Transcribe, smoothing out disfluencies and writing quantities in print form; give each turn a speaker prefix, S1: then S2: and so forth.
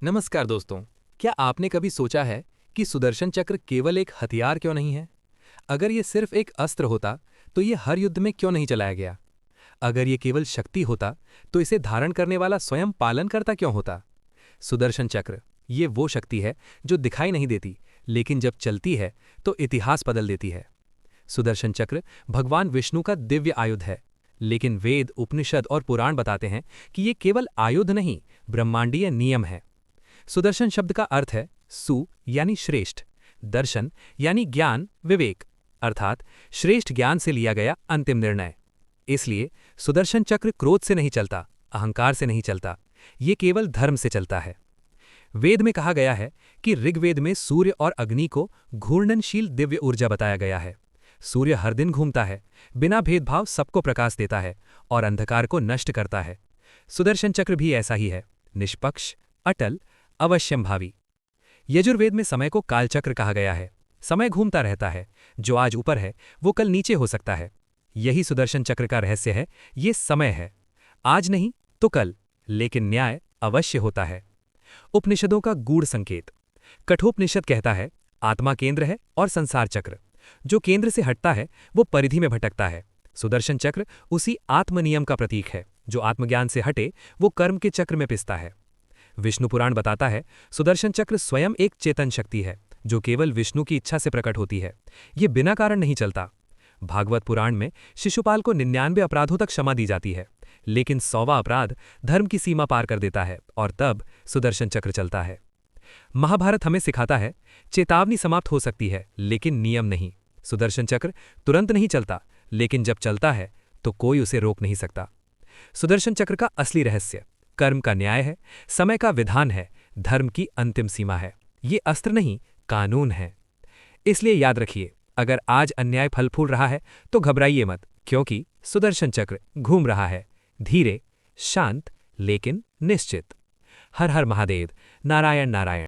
S1: नमस्कार दोस्तों। क्या आपने कभी सोचा है कि सुदर्शन चक्र केवल एक हथियार क्यों नहीं है? अगर ये सिर्फ एक अस्त्र होता तो ये हर युद्ध में क्यों नहीं चलाया गया? अगर ये केवल शक्ति होता तो इसे धारण करने वाला स्वयं पालन करता क्यों होता? सुदर्शन चक्र ये वो शक्ति है जो दिखाई नहीं देती, लेकिन जब चलती है तो इतिहास बदल देती है। सुदर्शन चक्र भगवान विष्णु का दिव्य आयुध है, लेकिन वेद, उपनिषद और पुराण बताते हैं कि ये केवल आयुध नहीं, ब्रह्मांडीय नियम है। सुदर्शन शब्द का अर्थ है सु यानी श्रेष्ठ, दर्शन यानी ज्ञान, विवेक, अर्थात श्रेष्ठ ज्ञान से लिया गया अंतिम निर्णय। इसलिए सुदर्शन चक्र क्रोध से नहीं चलता, अहंकार से नहीं चलता, ये केवल धर्म से चलता है। वेद में कहा गया है कि ऋग्वेद में सूर्य और अग्नि को घूर्णनशील दिव्य ऊर्जा बताया गया है। सूर्य हर दिन घूमता है, बिना भेदभाव सबको प्रकाश देता है और अंधकार को नष्ट करता है। सुदर्शन चक्र भी ऐसा ही है, निष्पक्ष, अटल, अवश्यंभावी। यजुर्वेद में समय को कालचक्र कहा गया है। समय घूमता रहता है, जो आज ऊपर है वो कल नीचे हो सकता है। यही सुदर्शन चक्र का रहस्य है, ये समय है, आज नहीं तो कल, लेकिन न्याय अवश्य होता है। उपनिषदों का गूढ़ संकेत। कठोपनिषद कहता है आत्मा केंद्र है और संसार चक्र, जो केंद्र से हटता है वो परिधि में भटकता है। सुदर्शन चक्र उसी आत्मनियम का प्रतीक है, जो आत्मज्ञान से हटे वो कर्म के चक्र में पिसता है। विष्णु पुराण बताता है सुदर्शन चक्र स्वयं एक चेतन शक्ति है, जो केवल विष्णु की इच्छा से प्रकट होती है। ये बिना कारण नहीं चलता। भागवत पुराण में शिशुपाल को 99 अपराधों तक क्षमा दी जाती है, लेकिन 100वां अपराध धर्म की सीमा पार कर देता है और तब सुदर्शन चक्र चलता है। महाभारत हमें सिखाता है चेतावनी समाप्त हो सकती है, लेकिन नियम नहीं। सुदर्शन चक्र तुरंत नहीं चलता, लेकिन जब चलता है तो कोई उसे रोक नहीं सकता। सुदर्शन चक्र का असली रहस्य कर्म का न्याय है, समय का विधान है, धर्म की अंतिम सीमा है। ये अस्त्र नहीं, कानून है। इसलिए याद रखिए, अगर आज अन्याय फल फूल रहा है तो घबराइए मत, क्योंकि सुदर्शन चक्र घूम रहा है, धीरे, शांत, लेकिन निश्चित। हर हर महादेव। नारायण नारायण।